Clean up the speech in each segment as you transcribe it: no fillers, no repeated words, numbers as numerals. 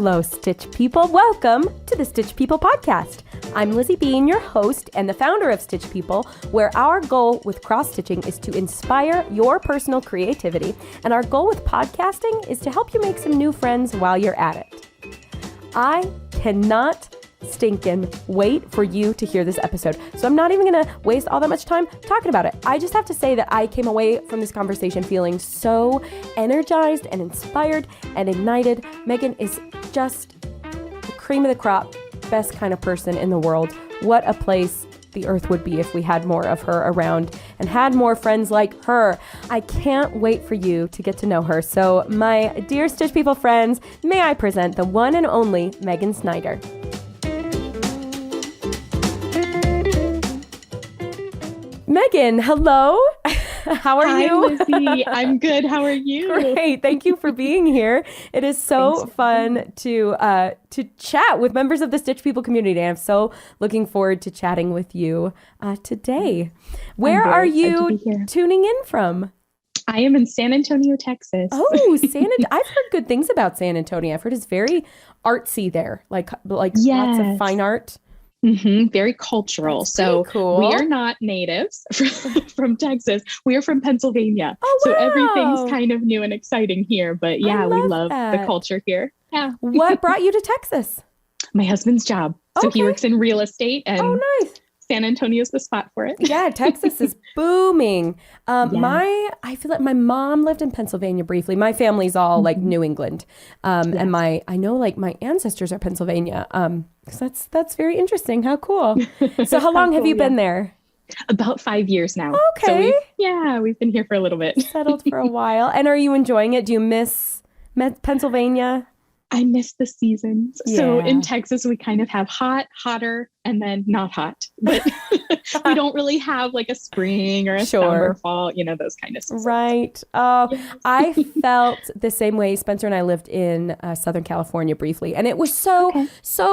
Hello, Stitch People. Welcome to the Stitch People podcast. I'm Lizzie Bean, your host and the founder of Stitch People, where our goal with cross-stitching is to inspire your personal creativity, and our goal with podcasting is to help you make some new friends while you're at it. I cannot stinking wait for you to hear this episode. So I'm not even going to waste all that much time talking about it. I just have to say that I came away from this conversation feeling so energized and inspired and ignited. Meghan is just the cream of the crop, best kind of person in the world. What a place the earth would be if we had more of her around and had more friends like her. I can't wait for you to get to know her. So my dear Stitch People friends, may I present the one and only Meghan Snyder. Meghan, hello. How are you? Hi, Lizzie. I'm good. How are you? Great. Thank you for being here. It is so fun to chat with members of the Stitch People community. I'm so looking forward to chatting with you today. Where are you tuning in from? I am in San Antonio, Texas. Oh, I've heard good things about San Antonio. I've heard it's very artsy there, like yes. Lots of fine art. Mm-hmm. Very cultural. That's so cool. We are not natives from Texas. We are from Pennsylvania. Oh, wow. So everything's kind of new and exciting here. But yeah, we love that. the culture here. Yeah. What brought you to Texas? My husband's job. So he works in real estate, and nice. San Antonio's the spot for it. Yeah, Texas is booming. Yes. I feel like my mom lived in Pennsylvania briefly. My family's all like New England. Yes. And I know like my ancestors are Pennsylvania. So that's very interesting. How cool. So how long have you been there? About 5 years now. Okay. So we've been here for a little bit. Settled for a while. And are you enjoying it? Do you miss Pennsylvania? I miss the seasons. Yeah. So in Texas, we kind of have hot, hotter, and then not hot. But we don't really have like a spring or a summer, fall, those kind of seasons. Right. Oh, yes. I felt the same way. Spencer and I lived in Southern California briefly. And it was so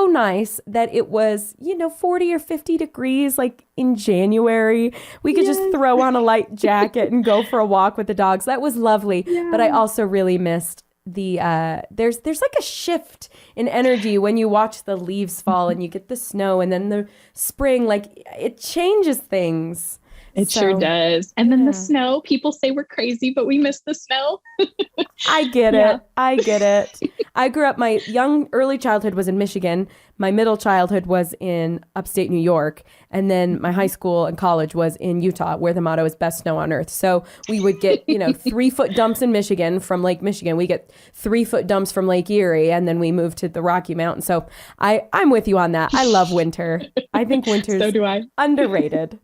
nice that it was, 40 or 50 degrees like in January. We could just throw on a light jacket and go for a walk with the dogs. That was lovely. Yeah. But I also really missed there's like a shift in energy when you watch the leaves fall and you get the snow and then the spring, like it changes things. It sure does. And then the snow, people say we're crazy, but we miss the snow. I get it. I grew up, my early childhood was in Michigan. My middle childhood was in upstate New York. And then my high school and college was in Utah, where the motto is best snow on earth. So we would get, 3-foot dumps in Michigan from Lake Michigan. We get 3-foot dumps from Lake Erie. And then we moved to the Rocky Mountains. So I'm with you on that. I love winter. I think winter's so do I. Underrated.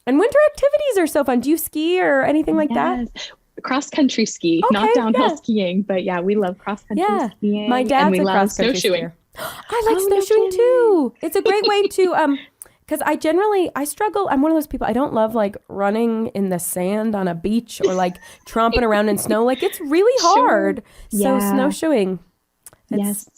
And winter activities are so fun. Do you ski or anything like that? Cross-country ski, not downhill skiing, but we love cross-country skiing. My dad's and we a love cross-country snowshoeing. I like snowshoeing too. It's a great way to, because I struggle. I'm one of those people, I don't love like running in the sand on a beach or like tromping around in snow. Like it's really hard. So snowshoeing.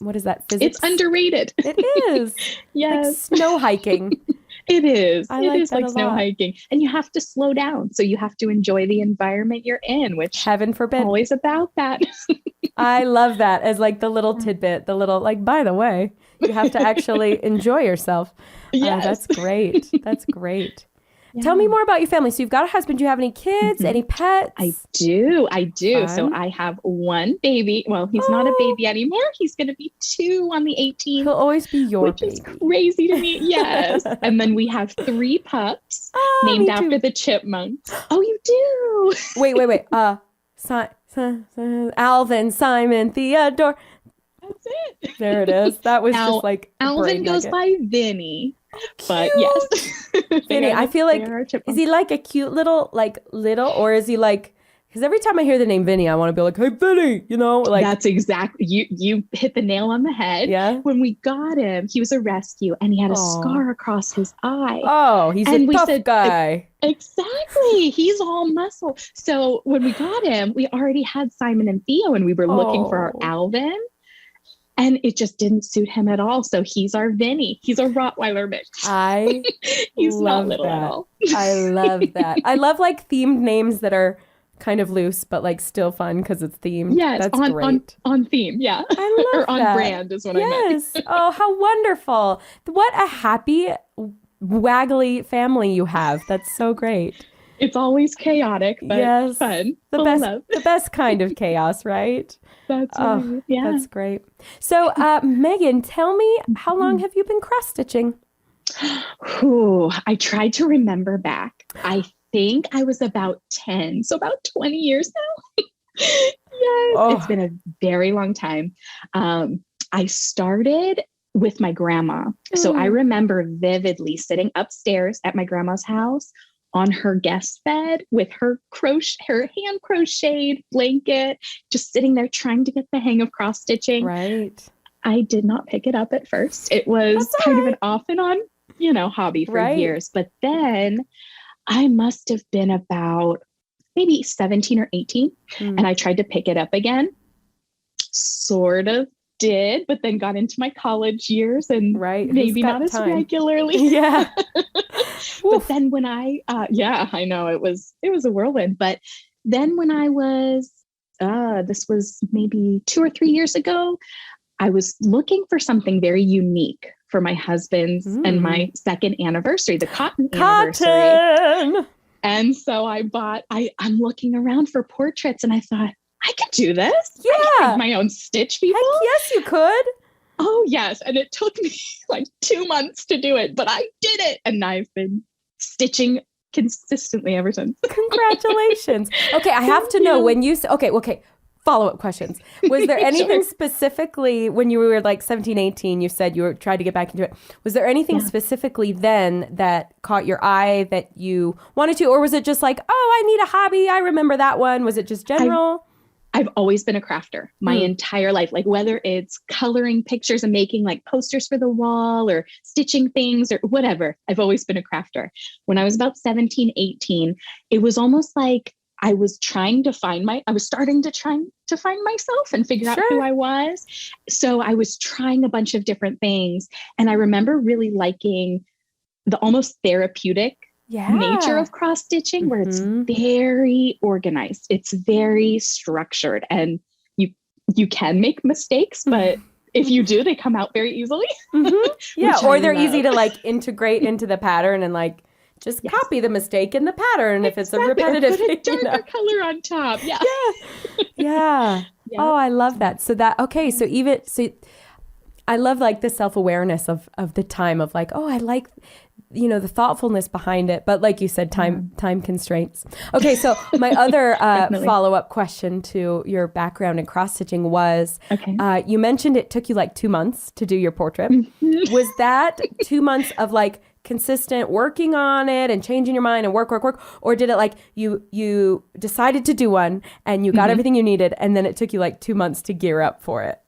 What is that? Physics? It's underrated. It is. Yes. Like snow hiking. It is. It is like snow hiking. And you have to slow down. So you have to enjoy the environment you're in, which heaven forbid. Always about that. I love that as like the little tidbit, the little like, by the way, you have to actually enjoy yourself. Yes. That's great. That's great. Yeah. Tell me more about your family. So you've got a husband. Do you have any kids, any pets? I do. Fun. So I have one baby. Well, he's not a baby anymore. He's going to be 2 on the 18th. He'll always be your which baby. Is crazy to me. Yes. And then we have 3 pups named after the chipmunks. Oh, you do? Wait. Alvin, Simon, Theodore. That's it. There it is. That was just like Alvin goes by Vinny. But yes. Vinny, I feel like, is he like a cute little, or is he like, because every time I hear the name Vinny, I want to be like, hey, Vinny, like. That's exactly, you hit the nail on the head. Yeah. When we got him, he was a rescue and he had a scar across his eye. Oh, he's a tough guy. Exactly. He's all muscle. So when we got him, we already had Simon and Theo and we were looking for our Alvin. And it just didn't suit him at all. So he's our Vinny. He's a Rottweiler mix. He's love not little that. At all. I love that. I love like themed names that are kind of loose, but like still fun because it's themed. Yes, That's on, great. on theme. Yeah. I love Or on that. brand is what I meant. Yes. Oh, how wonderful. What a happy, waggly family you have. That's so great. It's always chaotic, but Yes. fun. The Full of best, love. the best kind of chaos, right? That's Oh, right. Yeah. that's great. So, Megan, tell me, how long have you been cross stitching? Ooh, I tried to remember back. I think I was about 10, so about 20 years now. Yes, it's been a very long time. I started with my grandma. So I remember vividly sitting upstairs at my grandma's house on her guest bed with her hand crocheted blanket, just sitting there trying to get the hang of cross stitching. Right. I did not pick it up at first. It was kind of an off and on, hobby for years. But then I must have been about maybe 17 or 18. And I tried to pick it up again. Sort of did, but then got into my college years and maybe not as regularly. Yeah. But then when I know it was a whirlwind. But then when I was, this was maybe 2 or 3 years ago, I was looking for something very unique for my husband's and my second anniversary, the cotton anniversary. And so I'm looking around for portraits and I thought, I could do this. Yeah. I can make my own stitch, people. Heck yes, you could. Oh, yes. And it took me like 2 months to do it, but I did it. And I've been stitching consistently ever since. Congratulations. Okay, I have to know when you okay. Follow-up questions. Was there anything specifically when you were like 17, 18, you said you were trying to get back into it. Was there anything specifically then that caught your eye that you wanted to, or was it just like, oh, I need a hobby. I remember that one. Was it just general? I've always been a crafter my entire life, like whether it's coloring pictures and making like posters for the wall or stitching things or whatever. I've always been a crafter. When I was about 17, 18, it was almost like I was starting to find myself and figure out who I was. So I was trying a bunch of different things. And I remember really liking the almost therapeutic nature of cross stitching, where it's very organized. It's very structured, and you can make mistakes, but if you do, they come out very easily. Yeah. Or they're easy to like integrate into the pattern and like, just copy the mistake in the pattern if it's a repetitive. Or put a darker color on top. Yeah. Yeah. Oh, I love that. So I love like the self-awareness of the time of like, oh, I like, the thoughtfulness behind it. But like you said, time constraints. Okay. So my other follow-up question to your background in cross-stitching was, you mentioned it took you like 2 months to do your portrait. Was that 2 months of like consistent working on it and changing your mind and work, or did it like you decided to do one and you got everything you needed and then it took you like 2 months to gear up for it?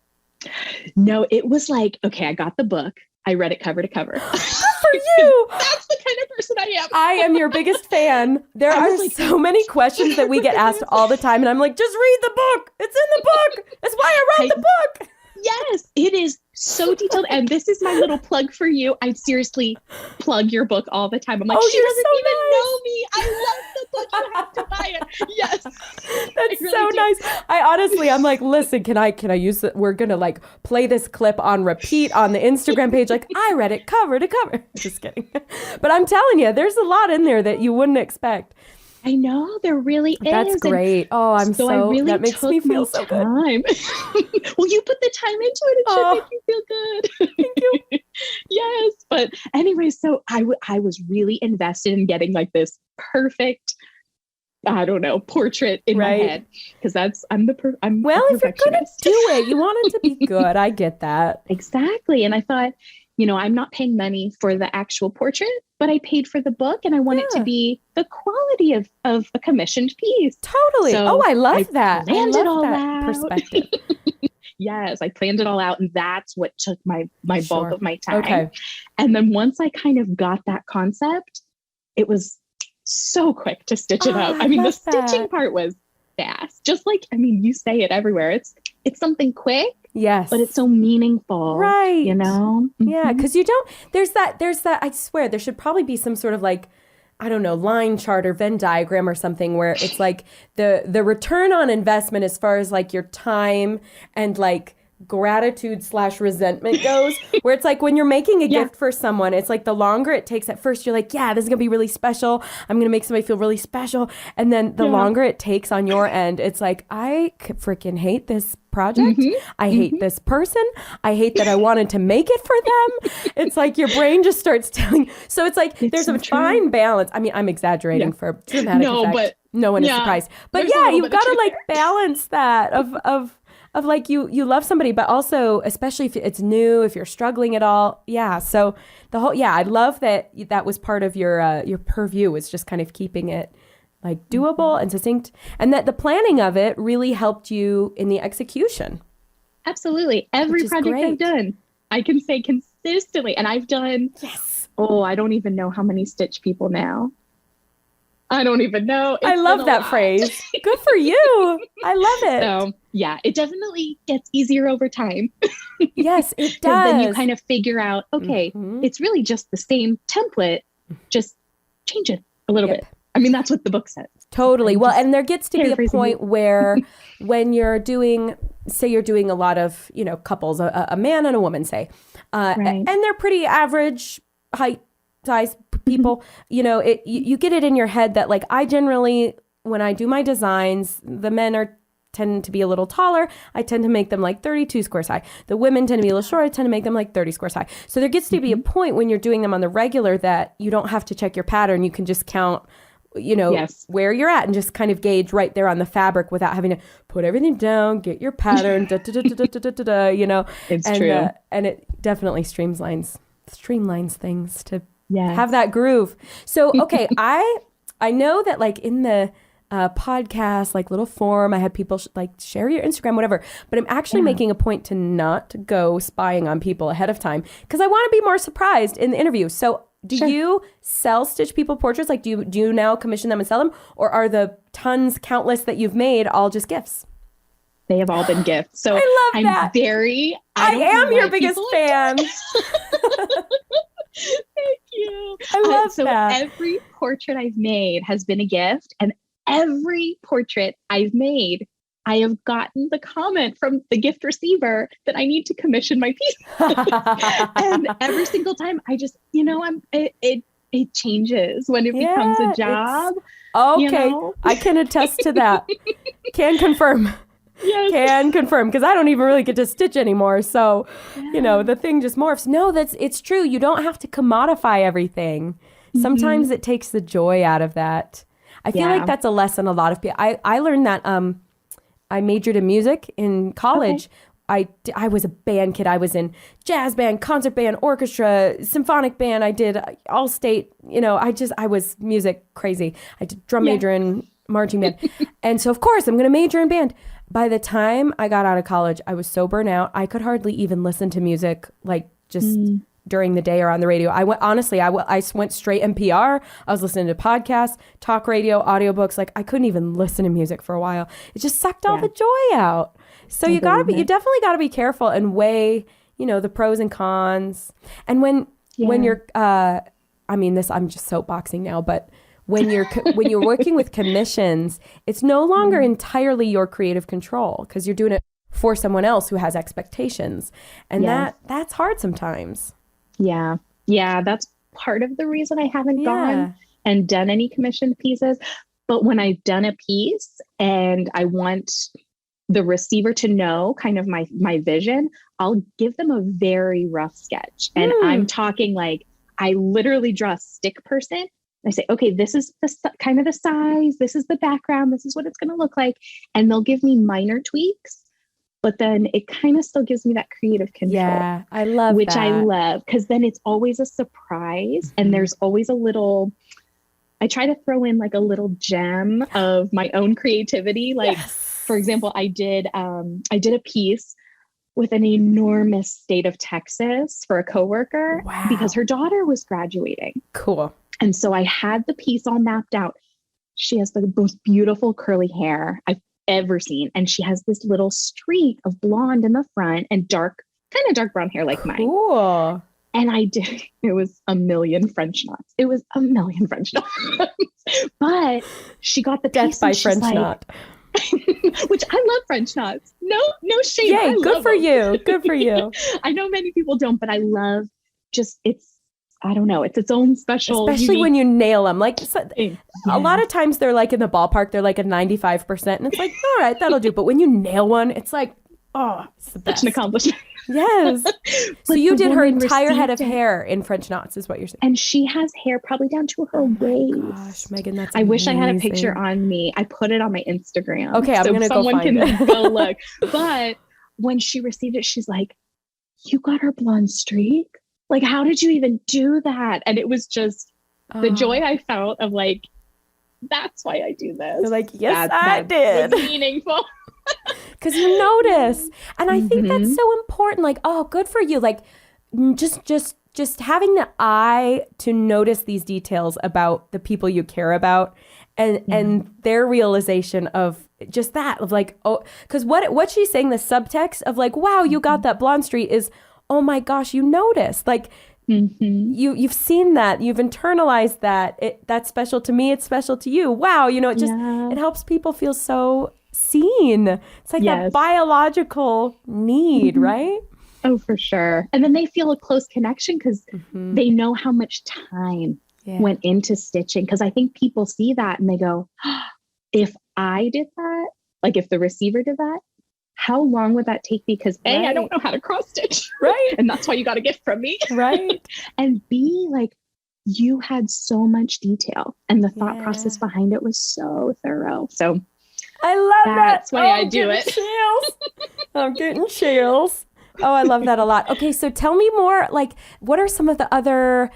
No, it was like, okay, I got the book. I read it cover to cover. Good for you. That's the kind of person I am. I am your biggest fan. There are like, so many questions that we get asked all the time and I'm like, just read the book. It's in the book. That's why I wrote the book. Yes, it is so detailed. And this is my little plug for you. I seriously plug your book all the time. I'm like, she doesn't even know me. I love the book. You have to buy it. Yes. That's really so nice. I'm like, listen, can I use it? We're going to like play this clip on repeat on the Instagram page. Like I read it cover to cover. Just kidding. But I'm telling you, there's a lot in there that you wouldn't expect. I know, there really is. That's great. That makes me feel so good. Well, you put the time into it. It should make you feel good. Thank you. Yes. But anyway, so I was really invested in getting like this perfect, portrait in my head. Because I'm if you're going to do it, you want it to be good. I get that. Exactly. And I thought, I'm not paying money for the actual portrait, but I paid for the book and I want it to be the quality of a commissioned piece. Totally. So I love that. Planned I it all that out. Perspective. Yes, I planned it all out. And that's what took my bulk of my time. Okay. And then once I kind of got that concept, it was so quick to stitch it up. The stitching part was fast. Just like, you say it everywhere. It's something quick. Yes. But it's so meaningful. Right. Mm-hmm. Yeah. Because there's that, I swear there should probably be some sort of like I don't know, line chart or Venn diagram or something where it's like the return on investment as far as like your time and like gratitude/resentment goes, where it's like when you're making a gift for someone, it's like the longer it takes, at first you're like, yeah, this is gonna be really special, I'm gonna make somebody feel really special, and then the longer it takes on your end, it's like, I freaking hate this project, I hate this person, I hate that I wanted to make it for them. It's like your brain just starts telling, so it's like there's so a fine balance. I mean, I'm exaggerating for dramatic effect. But no one is surprised, but you've got to like balance that of like you love somebody, but also especially if it's new, if you're struggling at all. Yeah. So the whole, I love that was part of your purview, was just kind of keeping it like doable and succinct, and that the planning of it really helped you in the execution. Absolutely. Every project I've done, I can say consistently, and I've done, I don't even know how many stitch people now. I don't even know. I love that phrase. Good for you. I love it. So it definitely gets easier over time. Yes, it does. Then you kind of figure out, okay, it's really just the same template, just change it a little bit. I mean, that's what the book says. Totally. Well, and there gets to be a point where when you're doing, say you're doing a lot of, couples, a man and a woman, say, and they're pretty average height, size people, you get it in your head that like, I generally, when I do my designs, the men tend to be a little taller. I tend to make them like 32 squares high. The women tend to be a little short. I tend to make them like 30 squares high. So there gets to be a point when you're doing them on the regular that you don't have to check your pattern. You can just count, where you're at and just kind of gauge right there on the fabric without having to put everything down, get your pattern, It's true. And it definitely streamlines things to have that groove. So, okay, I know that like in the podcast, like little form, I had people like share your Instagram, whatever, but I'm actually making a point to not go spying on people ahead of time because I want to be more surprised in the interview. So do you sell Stitch People portraits? Like, do you now commission them and sell them? Or are the countless that you've made all just gifts? They have all been gifts. So I love that. I am your biggest fan. Thank you. I love that. So every portrait I've made has been a gift, and every portrait I've made, I have gotten the comment from the gift receiver that I need to commission my piece. And every single time I just, it changes when it becomes a job. Okay. I can attest to that. Can confirm. Yes. Can confirm, because I don't even really get to stitch anymore. So, the thing just morphs. No, it's true. You don't have to commodify everything. Sometimes it takes the joy out of that. I feel like that's a lesson a lot of people. I learned that I majored in music in college. Okay. I was a band kid. I was in jazz band, concert band, orchestra, symphonic band. I did all state, I was music crazy. I did drum major in marching band. And so of course I'm going to major in band. By the time I got out of college, I was so burnt out. I could hardly even listen to music, like just during the day or on the radio. I went straight NPR. I was listening to podcasts, talk radio, audiobooks. Like I couldn't even listen to music for a while. It just sucked all the joy out. So you definitely gotta be careful and weigh, the pros and cons. And when you're, I'm just soapboxing now, but when you're working with commissions, it's no longer entirely your creative control because you're doing it for someone else who has expectations. And that's hard sometimes. Yeah. Yeah. That's part of the reason I haven't gone and done any commissioned pieces. But when I've done a piece and I want the receiver to know kind of my vision, I'll give them a very rough sketch. And I'm talking like, I literally draw a stick person. I say, okay, this is kind of the size. This is the background. This is what it's going to look like. And they'll give me minor tweaks, but then it kind of still gives me that creative control. Yeah, I love which that. I love because then it's always a surprise. And there's always I try to throw in like a little gem of my own creativity. Like, for example, I did a piece with an enormous state of Texas for a coworker because her daughter was graduating. Cool. And so I had the piece all mapped out. She has the most beautiful curly hair I've ever seen. And she has this little streak of blonde in the front and kind of dark brown hair like mine. Cool. And I did, it was a million French knots. It was a million French knots. But she got the Death piece by and she's French like, knot. which I love French knots. No shame. Yay, I good love for them. you. Good for you. I know many people don't, but I love just, I don't know, it's its own special. Especially when you nail them. Like thing. a lot of times they're like in the ballpark, they're like a 95%. And it's like, all right, that'll do. But when you nail one, it's like, oh, it's the best. Such an accomplishment. Yes. So you did her entire head of it. hair in French knots is what you're saying. And she has hair probably down to her waist. Gosh, Meghan, that's I wish I had a amazing. picture on me. I put it on my Instagram. Okay, I'm going to go find someone it. can go look. But when she received it, she's like, you got her blonde streak? Like, how did you even do that? And it was just the joy I felt of like, that's why I do this. You're like, yes, I that did. was meaningful. Because you notice. And I think that's so important. Like, oh, good for you. Like, just having the eye to notice these details about the people you care about and their realization of just that, of like, oh, because what she's saying, the subtext of like, wow, you got that blonde streak is, oh my gosh, you noticed. Like, you've seen that, you've internalized that. That's special to me. It's special to you. Wow, you know, it just it helps people feel so seen. It's like that biological need, right? Oh, for sure. And then they feel a close connection because they know how much time went into stitching. Because I think people see that and they go, oh, if I did that, like if the receiver did that, how long would that take? Because A, I don't know how to cross stitch. Right. And that's why you got a gift from me. Right. And B, like you had so much detail and the thought process behind it was so thorough. So I love that. That's why I do it. Chills. I'm getting chills. Oh, I love that a lot. Okay, so tell me more, like, what are some of the other,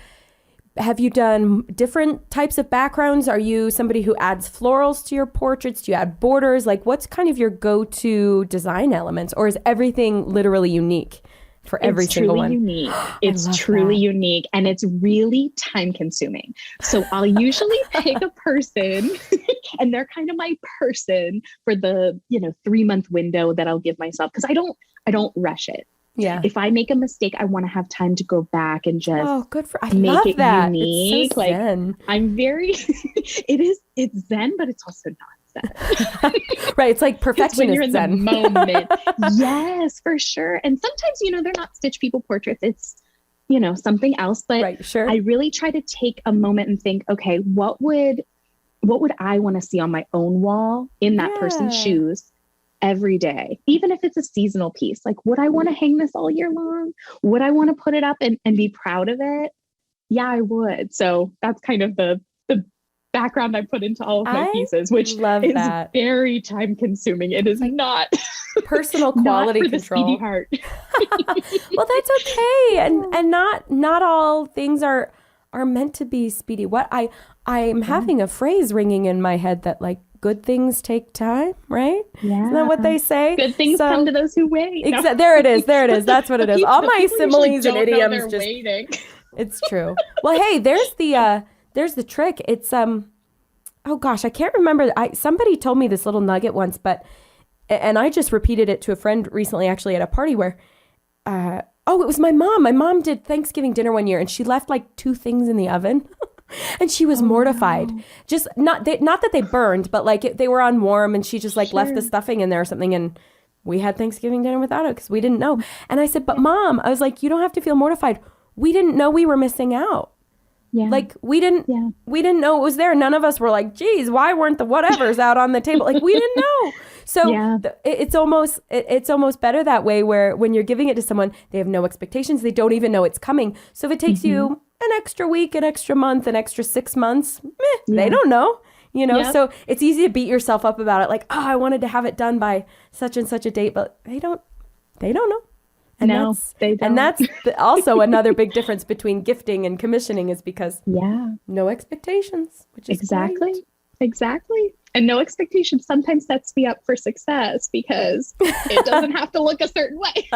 have you done different types of backgrounds? Are you somebody who adds florals to your portraits? Do you add borders? Like, what's kind of your go-to design elements? Or is everything literally unique for every single one? It's truly unique. And it's really time consuming. So I'll usually pick a person and they're kind of my person for the, 3-month window that I'll give myself. Cause I don't rush it. Yeah. If I make a mistake, I want to have time to go back and just I make love it that. unique. It's so zen. I'm very, it's zen, but it's also not zen. Right. It's like perfectionist when you're in zen. the moment. Yes, for sure. And sometimes, they're not Stitch People portraits. It's, something else. But right, sure. I really try to take a moment and think, okay, what would I want to see on my own wall in that person's shoes every day? Even if it's a seasonal piece, like, would I want to hang this all year long? Would I want to put it up and be proud of it? Yeah, I would. So that's kind of the background I put into all of my pieces, which is very time consuming. It is not personal quality not for control. The speedy heart. Well, that's okay. And not all things are meant to be speedy. I'm having a phrase ringing in my head that like, good things take time, right? Yeah. Isn't that what they say? Good things come to those who wait. No. There it is. That's what it is. All my similes and idioms just waiting. It's true. Well, hey, there's the trick. It's oh gosh, I can't remember. Somebody told me this little nugget once, and I just repeated it to a friend recently, actually at a party where it was my mom. My mom did Thanksgiving dinner one year and she left like 2 things in the oven. And she was mortified. No. Just not that they burned, but like they were on warm, and she just like left the stuffing in there or something. And we had Thanksgiving dinner without it because we didn't know. And I said, but Mom, I was like, you don't have to feel mortified. We didn't know we were missing out. Yeah. Like we didn't know it was there. None of us were like, geez, why weren't the whatevers out on the table? Like we didn't know. So it's almost better that way, where when you're giving it to someone, they have no expectations. They don't even know it's coming. So if it takes you an extra week, an extra month, an extra 6 months, they don't know, so it's easy to beat yourself up about it. Like, oh, I wanted to have it done by such and such a date, but they don't know. And no, they don't. And that's also another big difference between gifting and commissioning is because no expectations, which is Exactly. And no expectations sometimes sets me up for success because it doesn't have to look a certain way.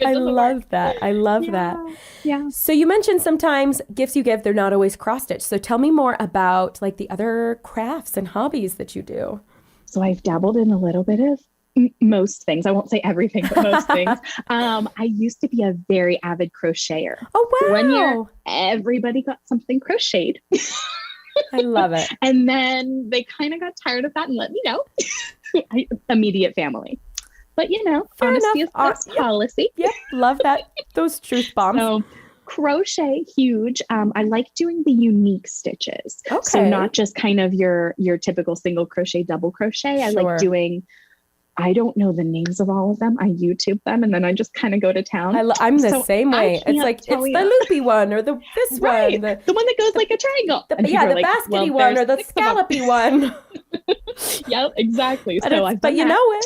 I love that. I love that. Yeah. So you mentioned sometimes gifts you give, they're not always cross-stitched. So tell me more about like the other crafts and hobbies that you do. So I've dabbled in a little bit of Most things. I won't say everything, but most things. I used to be a very avid crocheter. Oh, wow. One year, everybody got something crocheted. I love it. And then they kind of got tired of that and let me know. Immediate family. But, Fair honesty enough. is best policy. Yep. Love that. Those truth bombs. So crochet, huge. I like doing the unique stitches. Okay. So not just kind of your typical single crochet, double crochet. I like doing, I don't know the names of all of them. I YouTube them and then I just kind of go to town. I'm the same way. It's like, it's the loopy one or this right. one. The one that goes like a triangle. The baskety one or the scallopy one. Yep, exactly. But you know it.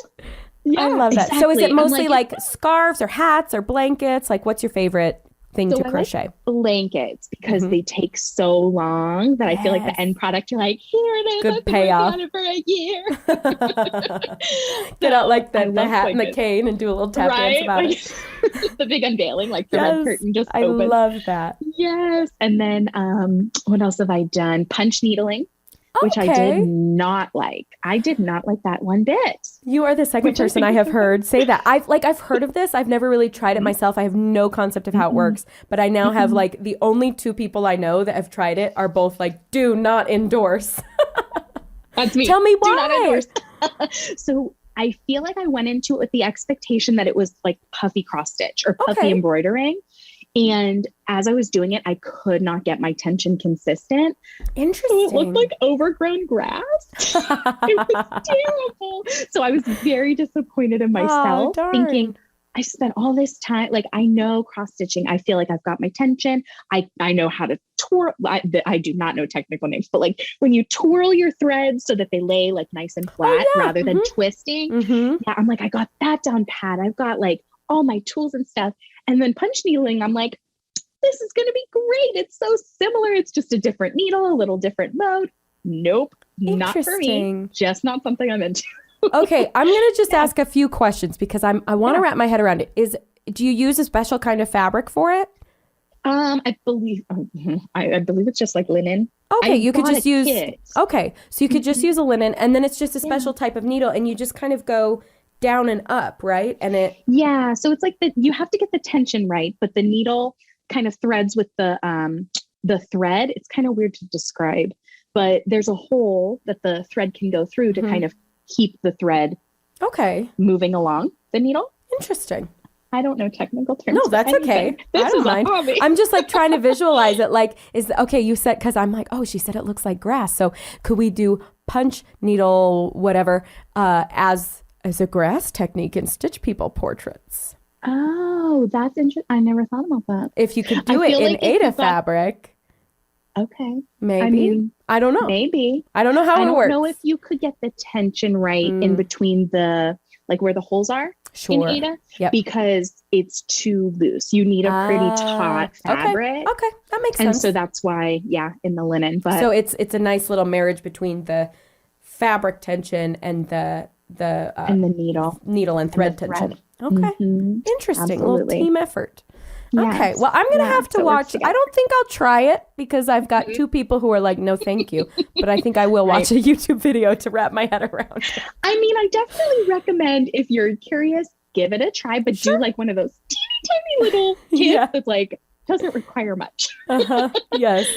Yeah, I love that. exactly. So is it mostly like scarves or hats or blankets? Like what's your favorite thing to crochet? Like blankets because they take so long that I feel like the end product, you're like, here it is. Good payoff. I've been working on it for a year. Get out like the hat and the cane and do a little tap dance about it. The big unveiling, like the red curtain just opens. I love that. Yes. And then what else have I done? Punch needling. Which I did not like. I did not like that one bit. You are the second person I have heard say that. I've heard of this. I've never really tried it myself. I have no concept of how it works. But I now have like the only two people I know that have tried it are both like, do not endorse. That's me. Tell me why. Do not endorse. So I feel like I went into it with the expectation that it was like puffy cross stitch or puffy embroidering. And as I was doing it, I could not get my tension consistent. Interesting. So it looked like overgrown grass. It was terrible. So I was very disappointed in myself, thinking, I spent all this time, like I know cross stitching. I feel like I've got my tension. I know how to twirl. I do not know technical names, but like when you twirl your threads so that they lay like nice and flat rather than twisting. Yeah, I'm like, I got that down pat. I've got like all my tools and stuff. And then punch needling, I'm like, this is going to be great. It's so similar. It's just a different needle, a little different mode. Nope, not for me. Just not something I'm into. Okay, I'm going to just ask a few questions because I want to wrap my head around it. Do you use a special kind of fabric for it? I believe it's just like linen. Okay, you could just use. Okay, so you could just use a linen, and then it's just a special type of needle, and you just kind of go down and up, right? And so it's like you have to get the tension right, but the needle kind of threads with the thread. It's kind of weird to describe, but there's a hole that the thread can go through to kind of keep the thread moving along the needle. Interesting. I don't know technical terms. No, that's okay. This is a hobby. I'm just like trying to visualize it. Like, you said, because I'm like, oh, she said it looks like grass. So could we do punch needle, whatever, as a grass technique in Stitch People portraits? Oh, that's interesting. I never thought about that. If you could do it in Ada fabric. Okay. Maybe. I don't know. Maybe. I don't know how it works. I don't know if you could get the tension right in between like where the holes are in Ada, because it's too loose. You need a pretty taut fabric. Okay. That makes sense. And so that's why, in the linen. But so it's a nice little marriage between the fabric tension and the needle and thread tension. Okay. Interesting. Absolutely. A little team effort. Yes. Okay. Well, I'm going to have to watch. I don't think I'll try it because I've got two people who are like, no, thank you. But I think I will watch a YouTube video to wrap my head around it. I mean, I definitely recommend if you're curious, give it a try, but do like one of those teeny little kits that's like, doesn't require much. Yes.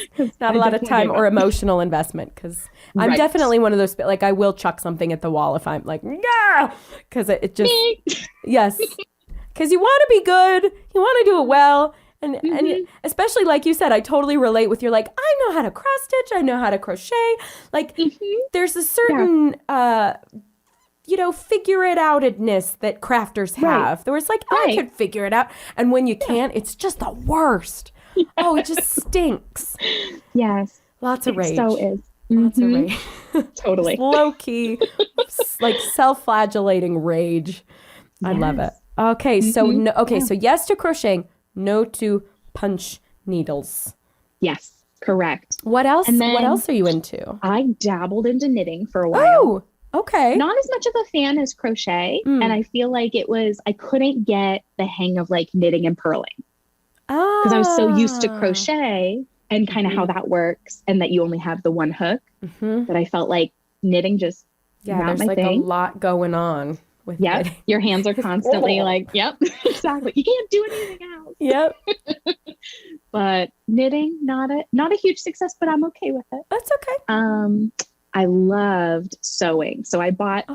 Not a lot of time or emotional investment because I'm definitely one of those, like I will chuck something at the wall if I'm like, yeah, because it just, yes. Because you want to be good, you want to do it well, and especially like you said, I totally relate with you're like, I know how to cross stitch, I know how to crochet. Like there's a certain, figure it outedness that crafters have. There was like, I could figure it out, and when you can't, it's just the worst. Oh, it just stinks. Yes, lots of rage. So is. Lots of rage. Totally low key, like self-flagellating rage. I love it. Okay, so so yes to crocheting, no to punch needles. Yes, correct. What else? What else are you into? I dabbled into knitting for a while. Oh, okay. Not as much of a fan as crochet, and I feel like I couldn't get the hang of like knitting and purling because I was so used to crochet and kind of how that works, and that you only have the one hook. That I felt like knitting just not there's my like thing. a lot going on with Yep. knitting. Your hands are constantly like, yep, exactly. You can't do anything else. Yep. But knitting, not a huge success, but I'm okay with it. That's okay. I loved sewing. So I bought a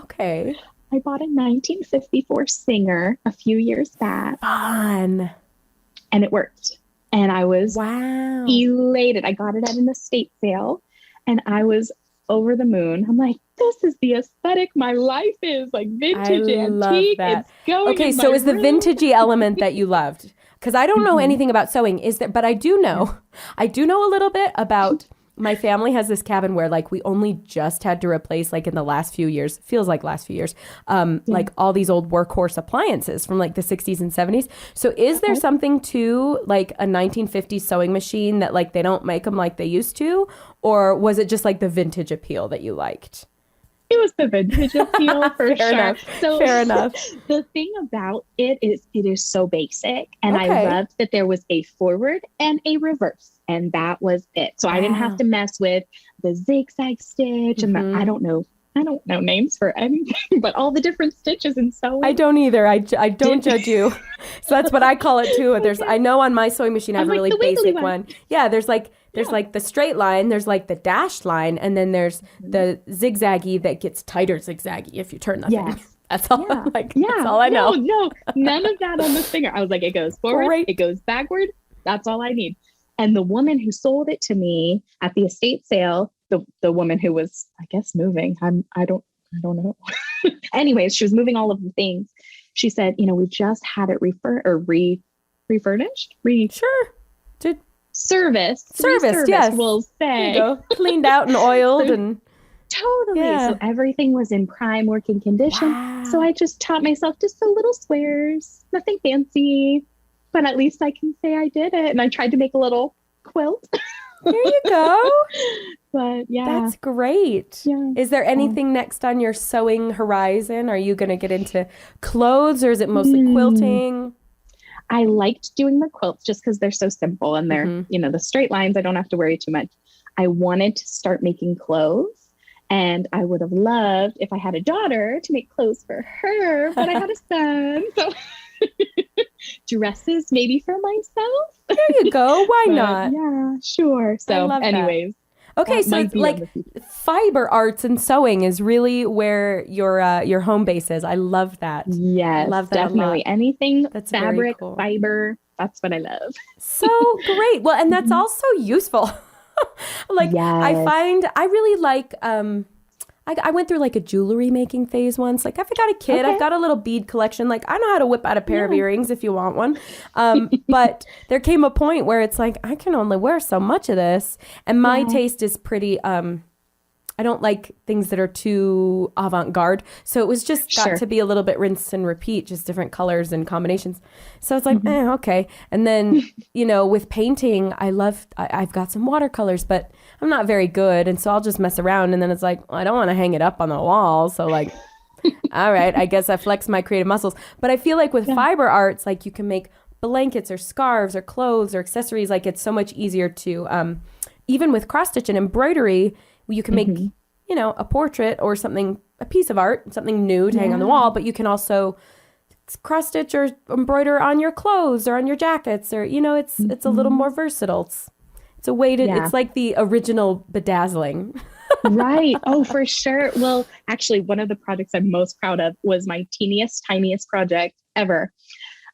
1954 Singer a few years back. Fun. And it worked. And I was wow. elated. I got it at an estate sale and I was over the moon. I'm like, this is the aesthetic my life is, like vintage antique. It's going okay, in so my is the room. vintagey element that you loved? Because I don't know anything about sewing, but I do know a little bit about. My family has this cabin where like we only just had to replace like in the last few years, feels like last few years, like all these old workhorse appliances from like the 60s and 70s. So is there something to like a 1950s sewing machine that like they don't make them like they used to? Or was it just like the vintage appeal that you liked? It was the vintage appeal for sure. Enough. So fair enough. The thing about it is so basic. And I loved that there was a forward and a reverse. And that was it. So I didn't have to mess with the zigzag stitch and the, I don't know names for anything, but all the different stitches and sewing. I don't either. I don't judge you. So that's what I call it too. I know on my sewing machine I have a really basic one. Yeah, there's like the straight line, there's like the dashed line, and then there's the zigzaggy that gets tighter zigzaggy if you turn the thing. That's all that's all I know. No, none of that on the Singer. I was like, it goes forward, it goes backward. That's all I need. And the woman who sold it to me at the estate sale, the woman who was, I guess, moving, I don't know. Anyways, she was moving all of the things. She said, we just had it refurnished. Service, yes. We'll say. Cleaned out and oiled and totally. Yeah. So everything was in prime working condition. Wow. So I just taught myself just the little squares, nothing fancy. But at least I can say I did it. And I tried to make a little quilt. There you go. But yeah. That's great. Yeah. Is there anything next on your sewing horizon? Are you going to get into clothes or is it mostly quilting? I liked doing the quilts just because they're so simple and they're, the straight lines. I don't have to worry too much. I wanted to start making clothes. And I would have loved if I had a daughter to make clothes for her, but I had a son. So dresses maybe for myself. There you go. Why not? Yeah, sure. So anyways. Okay, so like fiber arts and sewing is really where your home base is. I love that. Yes, love that definitely. Anything that's fabric, fiber, that's what I love. So great. Well, and that's also useful. I find I really like I went through like a jewelry making phase once. Like I've got a kid, I've got a little bead collection. Like I know how to whip out a pair of earrings if you want one. But there came a point where it's like, I can only wear so much of this. And my taste is pretty, I don't like things that are too avant-garde. So it was just got to be a little bit rinse and repeat, just different colors and combinations. So it's like, okay. And then, with painting, I've got some watercolors, but I'm not very good. And so I'll just mess around. And then it's like, well, I don't want to hang it up on the wall. So like, all right, I guess I flex my creative muscles. But I feel like with fiber arts, like you can make blankets or scarves or clothes or accessories. Like it's so much easier to, even with cross stitch and embroidery, you can make, a portrait or something, a piece of art, something new to hang on the wall, but you can also cross stitch or embroider on your clothes or on your jackets or, it's a little more versatile. It's a way to, it's like the original bedazzling. Right. Oh, for sure. Well, actually, one of the projects I'm most proud of was my tiniest project ever.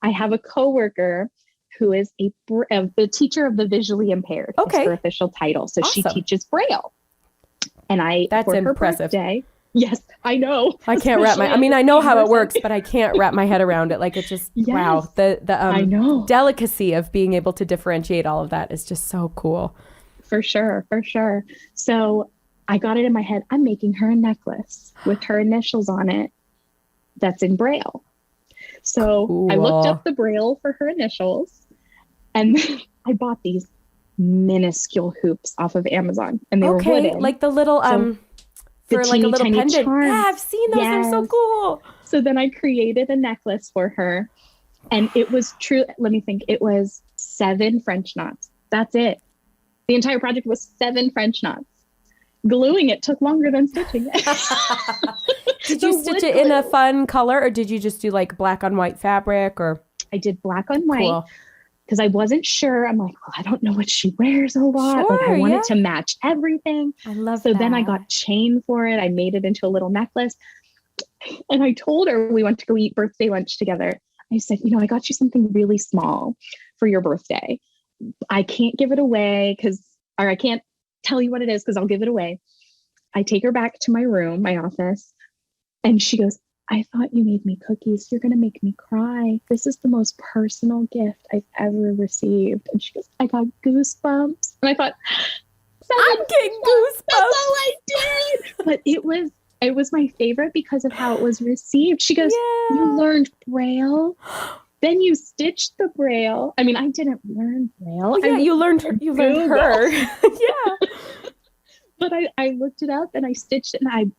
I have a coworker who is the teacher of the visually impaired. Okay. It's her official title. So she teaches Braille. And that's for impressive. Her birthday, yes, I know. I can't I know how it works, but I can't wrap my head around it. Like it's just, wow. I know. Delicacy of being able to differentiate all of that is just so cool. For sure. So I got it in my head. I'm making her a necklace with her initials on it. That's in Braille. So cool. I looked up the Braille for her initials and I bought these minuscule hoops off of Amazon and they were wooden. Like the little for like a little pendant. Charms. Yeah, I've seen those. Yes. They're so cool. So then I created a necklace for her and it was true. Let me think. It was 7 French knots. That's it. The entire project was 7 French knots. Gluing it took longer than stitching it. Did you stitch it in a fun color, or did you just do like black on white fabric? Or I did black on white because I wasn't sure. I'm like, well, I don't know what she wears a lot. Sure, like I wanted to match everything. I love so that. then I got chain for it. I made it into a little necklace. And I told her, we went to go eat birthday lunch together. I said, I got you something really small for your birthday. I can't give it away or I can't tell you what it is because I'll give it away. I take her back to my room, my office, and she goes, I thought you made me cookies. You're going to make me cry. This is the most personal gift I've ever received. And she goes, I got goosebumps. And I thought, I'm getting goosebumps. That's all I did. But it was my favorite because of how it was received. She goes, you learned Braille? Then you stitched the Braille. I mean, I didn't learn Braille. Oh, yeah, you learned her. Yeah. But I looked it up and I stitched it, and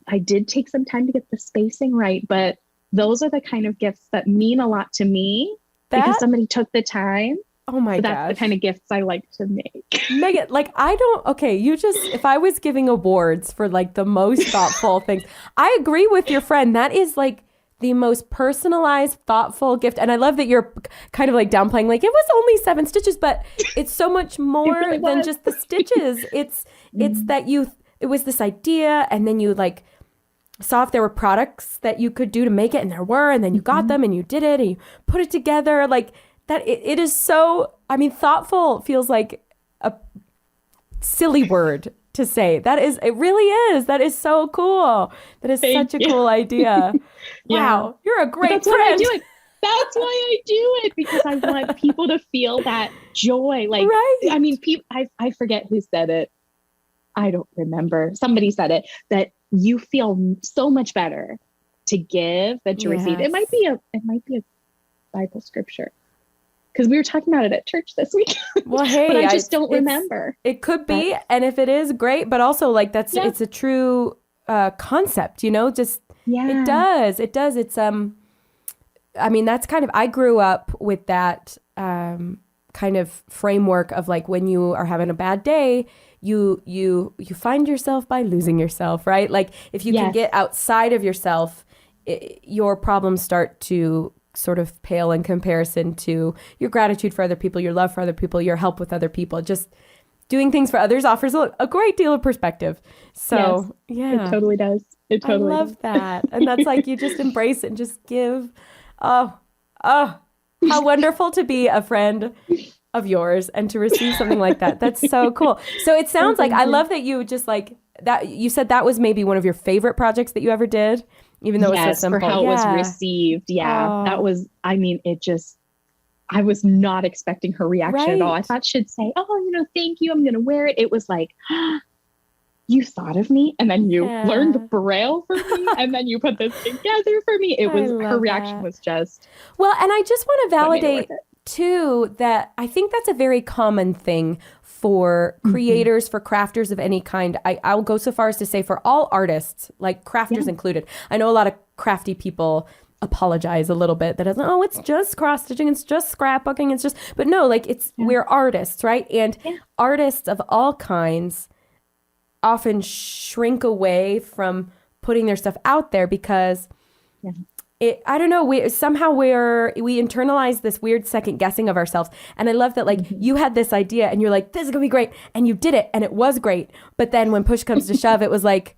I did take some time to get the spacing right, but those are the kind of gifts that mean a lot to me because somebody took the time. Oh my gosh. That's the kind of gifts I like to make. Meghan, like if I was giving awards for like the most thoughtful things, I agree with your friend. That is like the most personalized, thoughtful gift. And I love that you're kind of like downplaying, like it was only 7 stitches, but it's so much more really than just the stitches. It's that it was this idea, and then you like saw if there were products that you could do to make it, and there were, and then you got them and you did it and you put it together like that. It is so, I mean, thoughtful feels like a silly word to say. It really is. That is so cool. That is such a cool idea. Wow. You're a great friend. Why I do it. That's why I do it, because I want people to feel that joy. Like, I mean, I forget who said it. I don't remember. Somebody said it, that you feel so much better to give than to receive. It might be a Bible scripture, because we were talking about it at church this week. Well, hey, but I just don't remember. It could be, and if it is, great. But also, like it's a true concept. Just it does. It's I mean, that's kind of, I grew up with that kind of framework of like, when you are having a bad day, you find yourself by losing yourself, right? Like if you can get outside of yourself, your problems start to sort of pale in comparison to your gratitude for other people, your love for other people, your help with other people. Just doing things for others offers a great deal of perspective. So it totally does. It totally I love that. And that's like, you just embrace it and just give. Oh, how wonderful to be a friend of yours and to receive something like that. That's so cool. So it sounds like, I love that you just like that. You said that was maybe one of your favorite projects that you ever did, even though it was so simple. For how it was received. Yeah. That was, I mean, I was not expecting her reaction at all. I thought she'd say, oh, thank you, I'm going to wear it. It was like, you thought of me, and then you learned Braille for me, and then you put this together for me. Her reaction was just. Well, and I just want to validate too that I think that's a very common thing for creators, for crafters of any kind. I'll go so far as to say for all artists, like crafters included. I know a lot of crafty people apologize a little bit that it's just cross stitching, it's just scrapbooking, it's just, but no, like we're artists, right? And artists of all kinds often shrink away from putting their stuff out there because I don't know, we internalize this weird second guessing of ourselves. And I love that like you had this idea and you're like, this is gonna be great, and you did it and it was great, but then when push comes to shove, it was like,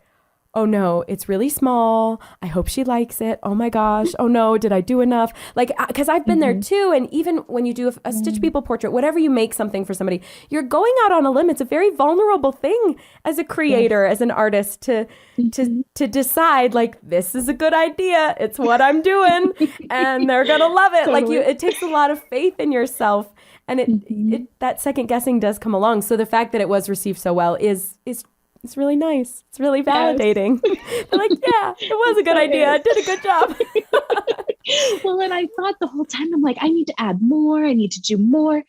oh no, it's really small. I hope she likes it. Oh my gosh. Oh no, did I do enough? Like, because I've been there too. And even when you do a Stitch People portrait, whatever you make something for somebody, you're going out on a limb. It's a very vulnerable thing as a creator, as an artist to decide like, this is a good idea. It's what I'm doing and they're going to love it. Totally. Like it takes a lot of faith in yourself, and it that second guessing does come along. So the fact that it was received so well is it's really nice. It's really validating. They're like, yeah, it was a good idea. I did a good job. Well, and I thought the whole time, I'm like, I need to add more. I need to do more.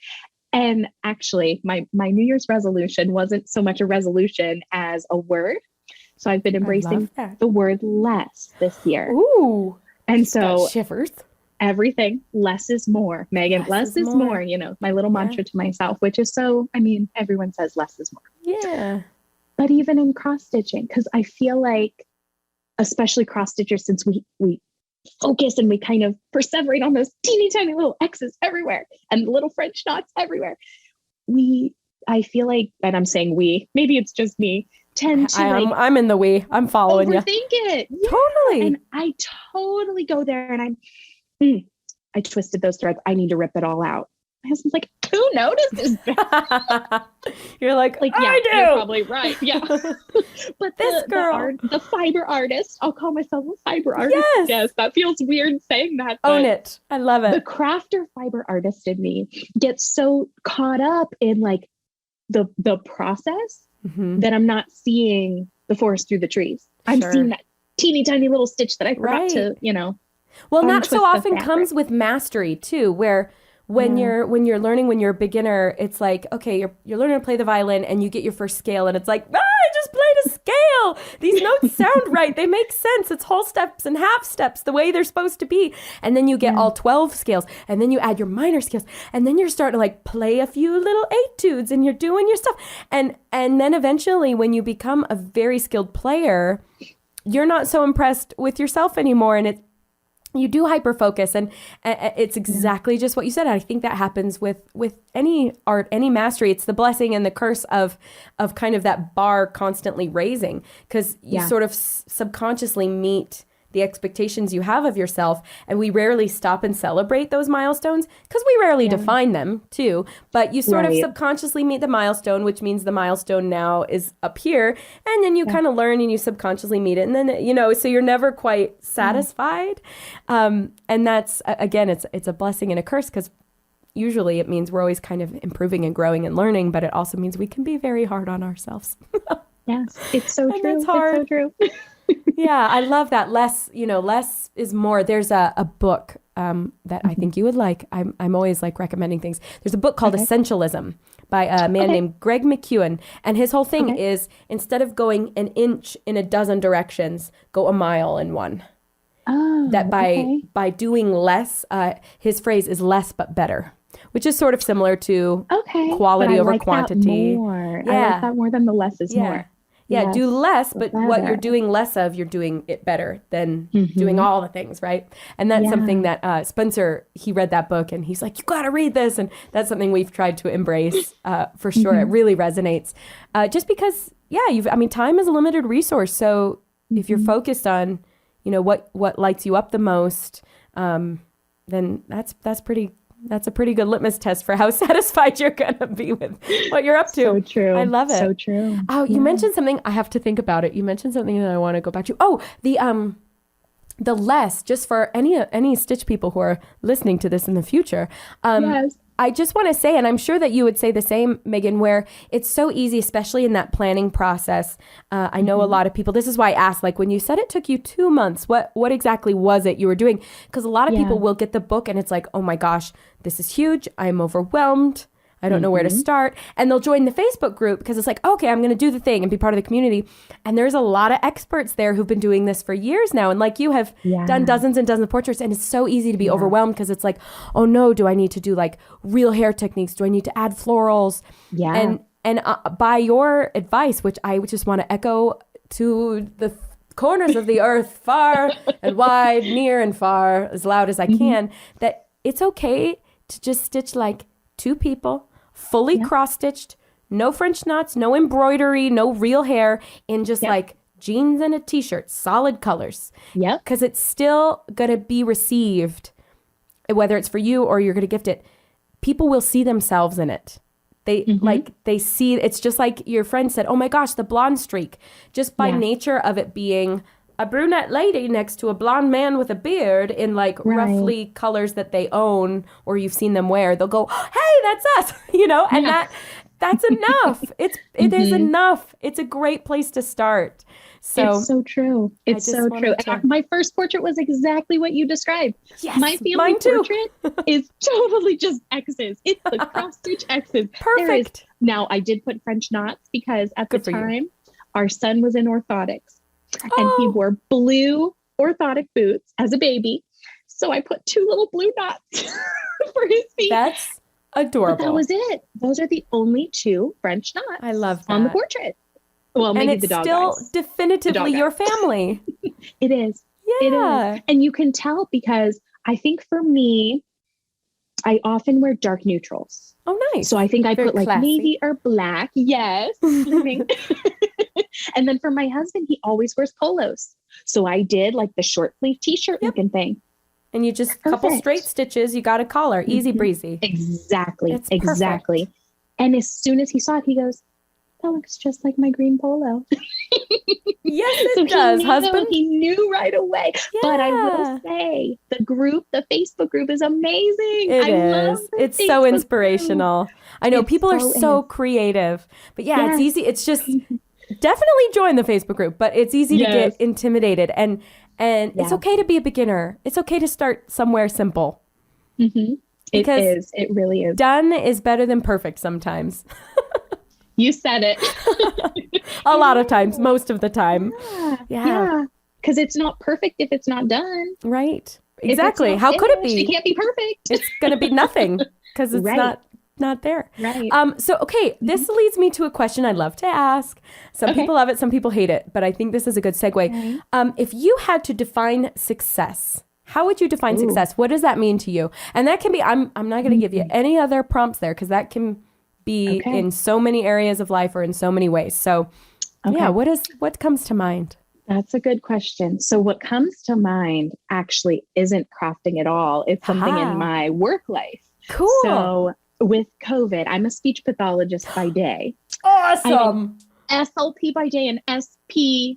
And actually, my New Year's resolution wasn't so much a resolution as a word. So I've been embracing the word less this year. Ooh. And so shivers. Everything, less is more. Meghan, less is more. My little mantra to myself, which is so, I mean, everyone says less is more. Yeah. But even in cross stitching, because I feel like especially cross stitchers, since we focus and we kind of perseverate on those teeny tiny little X's everywhere and little French knots everywhere. I feel like, and I'm saying maybe it's just me, tend to I'm in the we. I'm following you. Overthink it. Yeah. Totally. And I totally go there and I twisted those threads. I need to rip it all out. My husband's like, who notices that? You're like, yeah, I do. You're probably right. Yeah. But this girl, the fiber artist, I'll call myself a fiber artist. Yes, that feels weird saying that. Own it. I love it. The crafter fiber artist in me gets so caught up in like the process that I'm not seeing the forest through the trees. I'm seeing that teeny tiny little stitch that I forgot to, Well, that so often comes with mastery too, where when you're learning, when you're a beginner, it's like, okay, you're learning to play the violin and you get your first scale and it's like, I just played a scale. These notes sound right. They make sense. It's whole steps and half steps the way they're supposed to be. And then you get all 12 scales and then you add your minor scales and then you're starting to like play a few little etudes and you're doing your stuff. And then eventually when you become a very skilled player, you're not so impressed with yourself anymore. And you do hyper focus, and it's exactly just what you said. I think that happens with any art, any mastery. It's the blessing and the curse of kind of that bar constantly raising, because you sort of subconsciously meet the expectations you have of yourself, and we rarely stop and celebrate those milestones because we rarely define them too. But you sort of subconsciously meet the milestone, which means the milestone now is up here, and then you kind of learn and you subconsciously meet it, and then so you're never quite satisfied. And that's again, it's a blessing and a curse, because usually it means we're always kind of improving and growing and learning, but it also means we can be very hard on ourselves. Yes, it's so true. It's hard. It's so true. Yeah, I love that. Less is more. There's a book that I think you would like. I'm always like recommending things. There's a book called Essentialism by a man named Greg McKeown. And his whole thing is, instead of going an inch in a dozen directions, go a mile in one. Oh, that by doing less, his phrase is less but better, which is sort of similar to quality over quantity. Yeah. I like that more than the less is more. Yeah, do less, but what you're doing less of, you're doing it better than doing all the things, right? And that's something that Spencer, he read that book and he's like, you got to read this. And that's something we've tried to embrace for sure. It really resonates. Just because, time is a limited resource. So if you're focused on, what lights you up the most, then that's a pretty good litmus test for how satisfied you're going to be with what you're up to. So true. I love it. So true. Oh, you mentioned something. I have to think about it. You mentioned something that I want to go back to. Oh, the less, just for any stitch people who are listening to this in the future. Yes. I just want to say, and I'm sure that you would say the same, Meghan, where it's so easy, especially in that planning process. I know a lot of people, this is why I asked, like when you said it took you 2 months, what exactly was it you were doing? Because a lot of people will get the book and it's like, oh my gosh, this is huge. I'm overwhelmed. I don't know where to start. And they'll join the Facebook group because it's like, okay, I'm going to do the thing and be part of the community. And there's a lot of experts there who've been doing this for years now. And like you have done dozens and dozens of portraits. And it's so easy to be overwhelmed because it's like, oh no, do I need to do like real hair techniques? Do I need to add florals? Yeah. And by your advice, which I just want to echo to the corners of the earth, far and wide, near and far, as loud as I can, that it's okay to just stitch like 2 people, fully cross-stitched, no French knots, no embroidery, no real hair, in just like jeans and a t-shirt, solid colors. Yep. Because it's still going to be received, whether it's for you or you're going to gift it. People will see themselves in it. They see, it's just like your friend said, oh my gosh, the blonde streak, just by nature of it being a brunette lady next to a blonde man with a beard in like roughly colors that they own or you've seen them wear, they'll go, hey, that's us, and that's enough. It is enough. It's a great place to start. So it's so true. It's so true. My first portrait was exactly what you described. Yes, my family portrait is totally just X's. It's the cross stitch X's. Perfect. Now I did put French knots because at the time our son was in orthotics. And he wore blue orthotic boots as a baby. So I put 2 little blue knots for his feet. That's adorable. But that was it. Those are the only 2 French knots I love that. on the portrait. Well, and maybe it's the dog still eyes. definitively your family. It is. Yeah. It is. And you can tell because I think for me, I often wear dark neutrals. Oh, nice. So I think I Very put like classy. navy or black. Yes. And then for my husband, he always wears polos. So I did like the short sleeve t-shirt looking thing. And you just couple straight stitches, you got a collar, easy breezy. Exactly. It's exactly. perfect. And as soon as he saw it, he goes, that looks just like my green polo. Yes, it does, husband. He knew right away. Yeah. But I will say the Facebook group is amazing. It is. It's Facebook so inspirational. I know people are so creative, but it's easy. It's just definitely join the Facebook group, but it's easy to get intimidated and it's okay to be a beginner. It's okay to start somewhere simple. Mm-hmm. Because it really is. Done is better than perfect sometimes. You said it. A lot of times, most of the time. Yeah. Because it's not perfect if it's not done. Right. Exactly. How could it be? It can't be perfect. It's going to be nothing because it's not there. Right. So, okay, this leads me to a question I'd love to ask. Some people love it, some people hate it, but I think this is a good segue. If you had to define success, how would you define success? What does that mean to you? And that can be, I'm not going to give you any other prompts there because that can be in so many areas of life or in so many ways. So what comes to mind? That's a good question. So what comes to mind actually isn't crafting at all. It's something in my work life. Cool. So with COVID, I'm a speech pathologist by day. Awesome. SLP by day and SPS,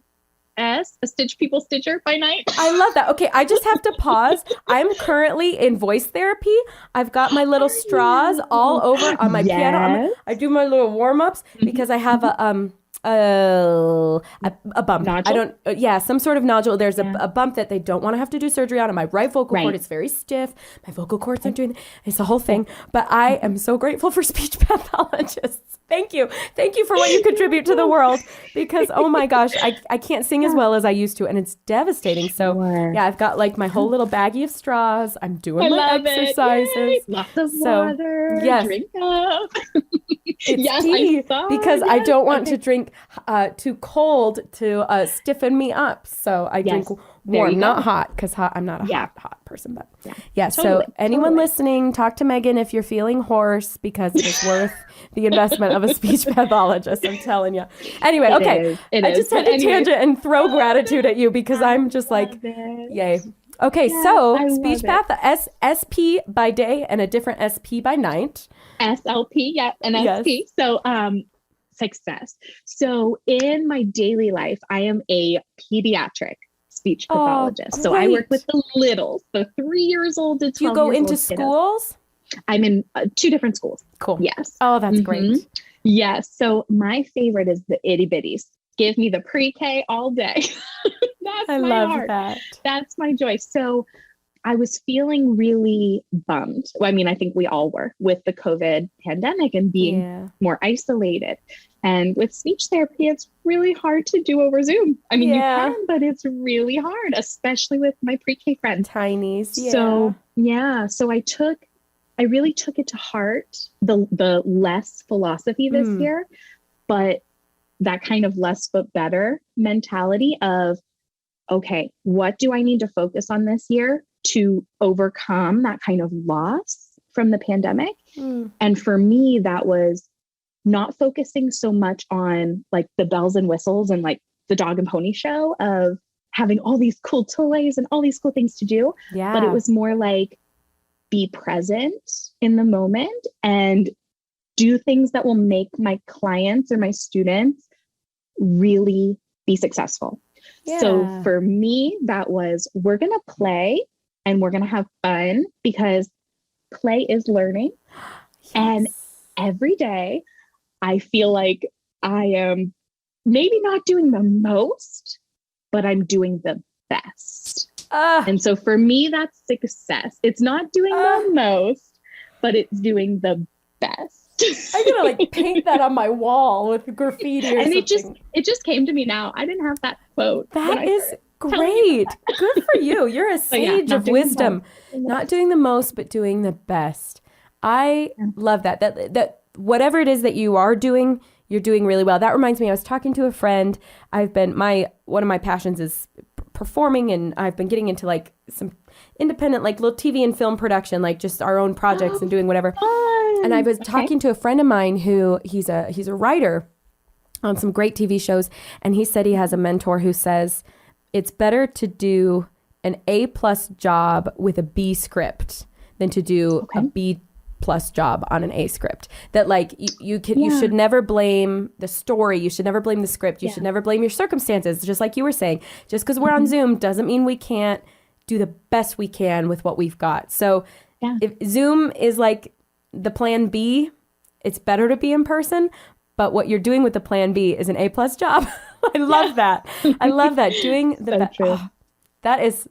a Stitch People Stitcher by night. I love that. Okay, I just have to pause. I'm currently in voice therapy. I've got my little straws all over on my piano. I do my little warm-ups because I have a bump. Nodule? Some sort of nodule. There's a bump that they don't want to have to do surgery on. And my right vocal cord is very stiff. My vocal cords aren't doing it's a whole thing. But I am so grateful for speech pathologists. Thank you. Thank you for what you contribute to the world because, oh my gosh, I can't sing as well as I used to and it's devastating. So I've got like my whole little baggie of straws. I'm doing my exercises. Lots of water. Drink up. It's tea because I don't want to drink too cold to stiffen me up. So I drink warm, not hot, because I'm not a hot person. But totally, so anyone listening, talk to Meghan if you're feeling hoarse because it is worth the investment of a speech pathologist. I'm telling you. Anyway, I just had to tangent and throw gratitude at you because I'm just like, yay. Okay, so speech path, SP by day and a different SP by night. SLP, and SP. So success. So in my daily life, I am a pediatric speech pathologist. So I work with the littles, so 3 years old to 12 years old. You go into schools? I'm in 2 different schools. Cool. Yes. Oh, that's great. Yes. So my favorite is the itty bitties. Give me the pre-K all day. I love that. That's my joy. So I was feeling really bummed. Well, I mean, I think we all were with the COVID pandemic and being more isolated. And with speech therapy, it's really hard to do over Zoom. I mean, you can, but it's really hard, especially with my pre-K friends. Tinies. So I really took it to heart, the less philosophy this year, but that kind of less but better mentality of, okay, what do I need to focus on this year to overcome that kind of loss from the pandemic? And for me, that was not focusing so much on like the bells and whistles and like the dog and pony show of having all these cool toys and all these cool things to do. But it was more like be present in the moment and do things that will make my clients or my students really be successful. So for me, that was, we're going to play and we're going to have fun because play is learning. And every day I feel like I am maybe not doing the most, but I'm doing the best. And so for me, that's success. It's not doing the most, but it's doing the best. I'm gonna like paint that on my wall with graffiti or something. It just came to me now. I didn't have that quote. That is great. Good for you. You're a sage of wisdom. Not doing the most, but doing the best. I love that. That whatever it is that you are doing, you're doing really well. That reminds me, I was talking to a friend. One of my passions is performing, and I've been getting into like some independent, like little TV and film production, like just our own projects and doing whatever. And I was talking to a friend of mine who he's a writer on some great TV shows. And he said he has a mentor who says it's better to do an A+ job with a B script than to do a B+ job on an A script. That like you should never blame the story. You should never blame the script. You should never blame your circumstances. Just like you were saying, just because we're on Zoom doesn't mean we can't do the best we can with what we've got. So if Zoom is like the plan B, it's better to be in person. But what you're doing with the plan B is an A+ job. I love that. I love that. Doing the that is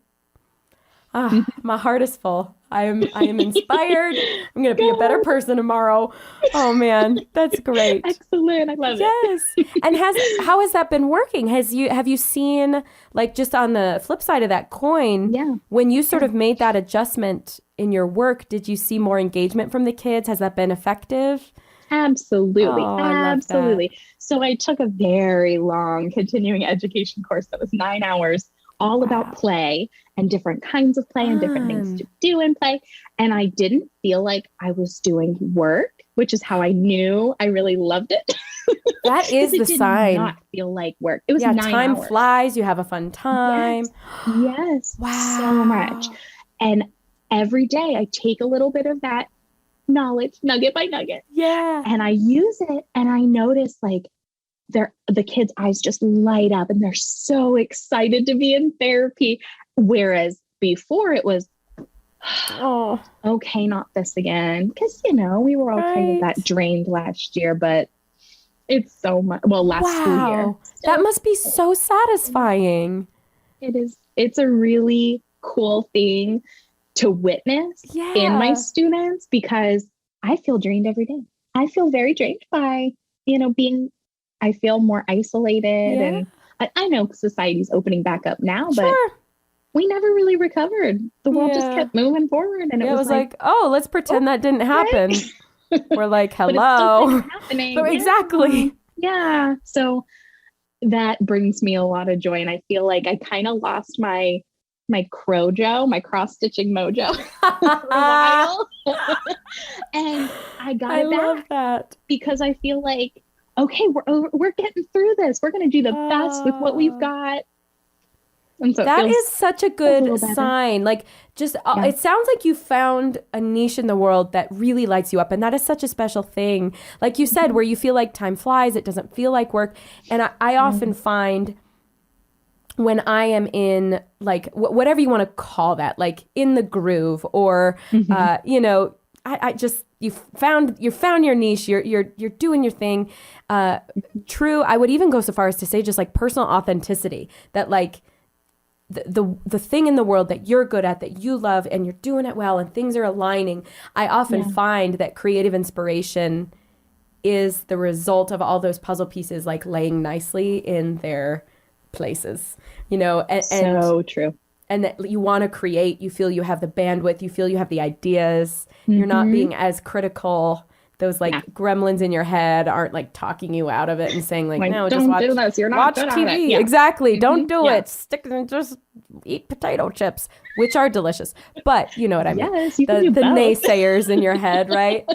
my heart is full. I am inspired. I'm going to be a better person tomorrow. Oh man, that's great. Excellent. I love it. Yes. And how has that been working? Have you seen, like, just on the flip side of that coin, when you sort of made that adjustment in your work, did you see more engagement from the kids? Has that been effective? Absolutely. Oh, absolutely. So I took a very long continuing education course that was 9 hours, all about play and different kinds of play and different things to do in play. And I didn't feel like I was doing work, which is how I knew I really loved it. That is the sign. It did not feel like work. It was 9 time hours. flies. You have a fun time. Yes. Wow. So much. And every day I take a little bit of that knowledge, nugget by nugget. Yeah. And I use it, and I notice like the kids' eyes just light up and they're so excited to be in therapy. Whereas before it was, okay, not this again. Because, we were all kind of that drained last year, but it's so much, last school year. That must be so satisfying. It is. It's a really cool thing to witness in my students, because I feel drained every day. I feel very drained by, I feel more isolated, and I know society's opening back up now, but we never really recovered. The world just kept moving forward, and it was like, oh, let's pretend that didn't happen. We're like, hello. Happening. Exactly. Yeah. So that brings me a lot of joy, and I feel like I kind of lost my crojo, my cross-stitching mojo for a while. And I got it back. I love that. Because I feel like, okay, we're getting through this. We're going to do the best with what we've got. And so that is such a good sign. Like, just it sounds like you found a niche in the world that really lights you up, and that is such a special thing. Like you said, where you feel like time flies, it doesn't feel like work. And I often find when I am in, like, whatever you want to call that, like in the groove, or I just you found your niche, you're doing your thing. True, I would even go so far as to say just like personal authenticity, that like the thing in the world that you're good at, that you love, and you're doing it well, and things are aligning. I often find that creative inspiration is the result of all those puzzle pieces like laying nicely in their places, and so true. And that you want to create, you feel you have the bandwidth, you feel you have the ideas, you're not being as critical. Those like gremlins in your head aren't like talking you out of it and saying like no, just watch, do this. You're not watch TV. Yeah. Exactly. Don't do it. Just eat potato chips, which are delicious. But you know what I mean? Yes, you can do the both. naysayers in your head, right?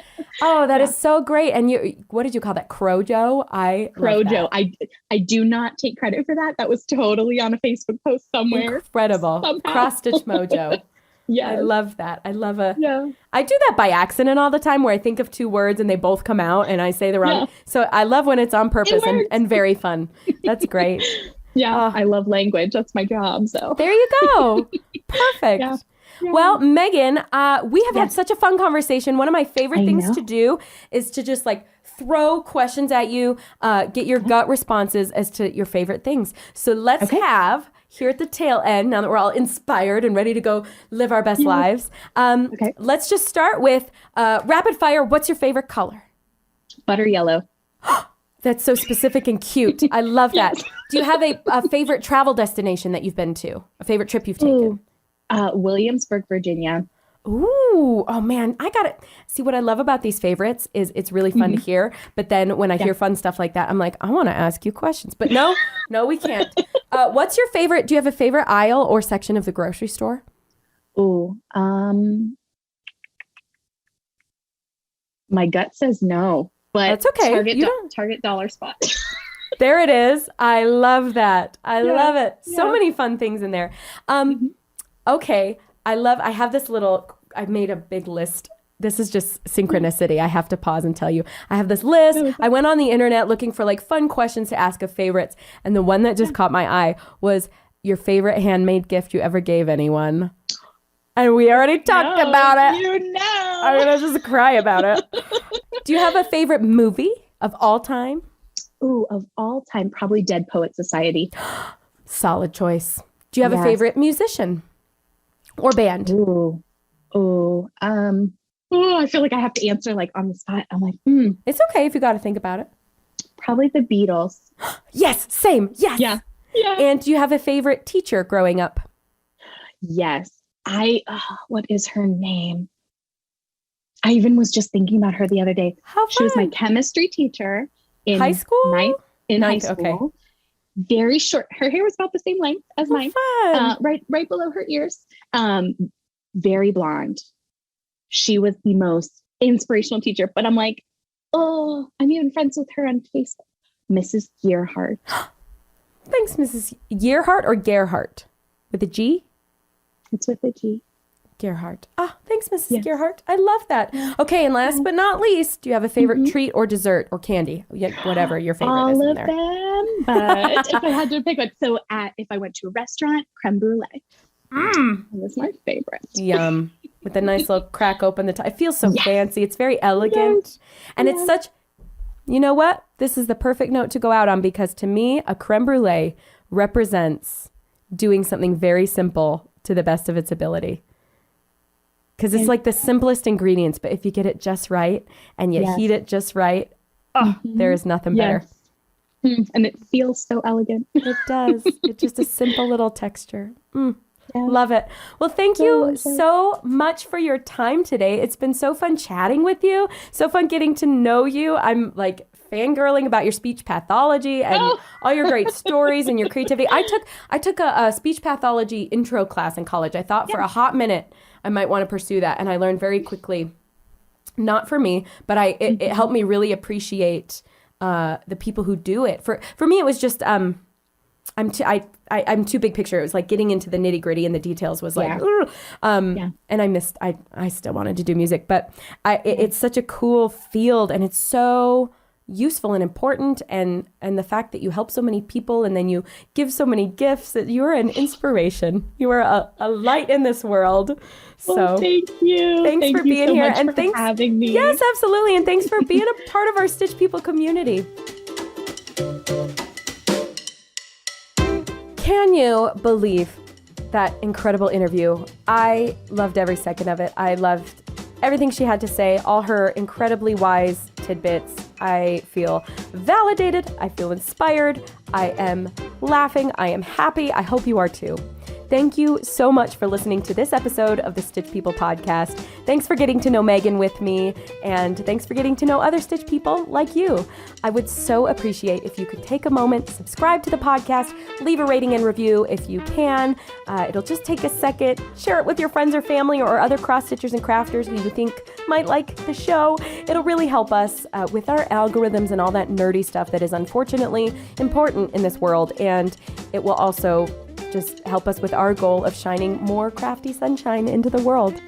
Oh, that is so great. And what did you call that? Crojo? Crojo. I do not take credit for that. That was totally on a Facebook post somewhere. Incredible. Cross stitch mojo. Yeah, I love that. I love I do that by accident all the time, where I think of two words and they both come out and I say the wrong. So I love when it's on purpose and very fun. That's great. I love language. That's my job. So there you go. Perfect. Yeah. Well, Meghan, we have had such a fun conversation. One of my favorite things to do is to just like throw questions at you, get your gut responses as to your favorite things. So let's have here at the tail end, now that we're all inspired and ready to go live our best lives. Let's just start with rapid fire. What's your favorite color? Butter yellow. That's so specific and cute. I love that. Do you have a favorite travel destination that you've been to? A favorite trip you've taken? Williamsburg, Virginia. Ooh, oh man, I got it. See, what I love about these favorites is it's really fun to hear. But then when I hear fun stuff like that, I'm like, I want to ask you questions. But no, we can't. What's your favorite? Do you have a favorite aisle or section of the grocery store? Ooh, my gut says no, but that's okay. Target dollar spot. There it is. I love that. I love it. So many fun things in there. Okay. I have this I've made a big list. This is just synchronicity. I have to pause and tell you. I have this list. I went on the internet looking for like fun questions to ask of favorites. And the one that just caught my eye was your favorite handmade gift you ever gave anyone. And we already talked about it. You know. I'm going to just cry about it. Do you have a favorite movie of all time? Ooh, of all time, probably Dead Poet Society. Solid choice. Do you have a favorite musician or band? I feel like I have to answer like on the spot. I'm like, It's okay if you got to think about it. Probably the Beatles. Yes, same. Yes. Yeah. And do you have a favorite teacher growing up? Yes. What is her name? I even was just thinking about her the other day. How fun. She was my chemistry teacher in high school. High school. Okay. Very short. Her hair was about the same length as mine. Fun. Right below her ears. Very blonde. She was the most inspirational teacher. But I'm like, I'm even friends with her on Facebook. Mrs. Gearhart. Thanks, Mrs. Gearhart or Gerhart? With a G? It's with a G. Gerhart. Thanks, Mrs. Gerhart. I love that. Okay, and last but not least, do you have a favorite treat or dessert or candy? Whatever your favorite is in there. All of them, but if I had to pick one. So if I went to a restaurant, creme brulee. That's my favorite. Yum. With a nice little crack open the top. It feels so fancy. It's very elegant. And it's such, you know what? This is the perfect note to go out on because to me, a creme brulee represents doing something very simple to the best of its ability. Because it's like the simplest ingredients, but if you get it just right and you heat it just right, there is nothing better. And it feels so elegant. It does. It's just a simple little texture. Love it. Well, thank you so much for your time today. It's been so fun chatting with you. So fun getting to know you. I'm like fangirling about your speech pathology and all your great stories and your creativity. I took a speech pathology intro class in college. I thought for a hot minute I might want to pursue that. And I learned very quickly, not for me, but it helped me really appreciate the people who do it. For me, it was just, I'm too big picture. It was like getting into the nitty gritty and the details was like, and I still wanted to do music, but it's such a cool field and it's so useful and important. And the fact that you help so many people and then you give so many gifts that you're an inspiration. You are a light in this world. Well, thank you. Thanks for being so here. And thanks for having me. Yes, absolutely. And thanks for being a part of our Stitch People community. Can you believe that incredible interview? I loved every second of it. I loved everything she had to say, all her incredibly wise tidbits. I feel validated. I feel inspired. I am laughing. I am happy. I hope you are too. Thank you so much for listening to this episode of the Stitch People podcast. Thanks for getting to know Meghan with me, and thanks for getting to know other Stitch people like you. I would so appreciate if you could take a moment, subscribe to the podcast, leave a rating and review if you can. It'll just take a second. Share it with your friends or family or other cross-stitchers and crafters who you think might like the show. It'll really help us with our algorithms and all that nerdy stuff that is unfortunately important in this world, and it will also just help us with our goal of shining more crafty sunshine into the world.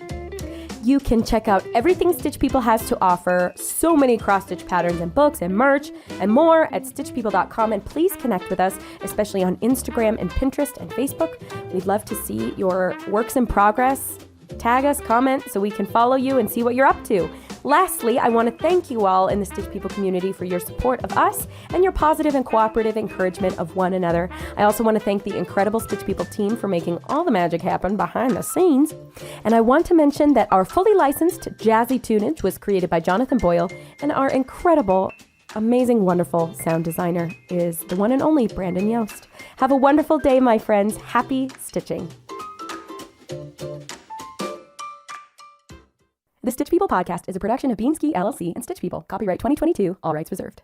You can check out everything Stitch People has to offer, so many cross-stitch patterns and books and merch and more at stitchpeople.com. And please connect with us, especially on Instagram and Pinterest and Facebook. We'd love to see your works in progress. Tag us, comment, so we can follow you and see what you're up to. Lastly, I want to thank you all in the Stitch People community for your support of us and your positive and cooperative encouragement of one another. I also want to thank the incredible Stitch People team for making all the magic happen behind the scenes. And I want to mention that our fully licensed jazzy tunage was created by Jonathan Boyle, and our incredible, amazing, wonderful sound designer is the one and only Brandon Yost. Have a wonderful day, my friends. Happy stitching. The Stitch People podcast is a production of Beanski LLC and Stitch People. Copyright 2022, all rights reserved.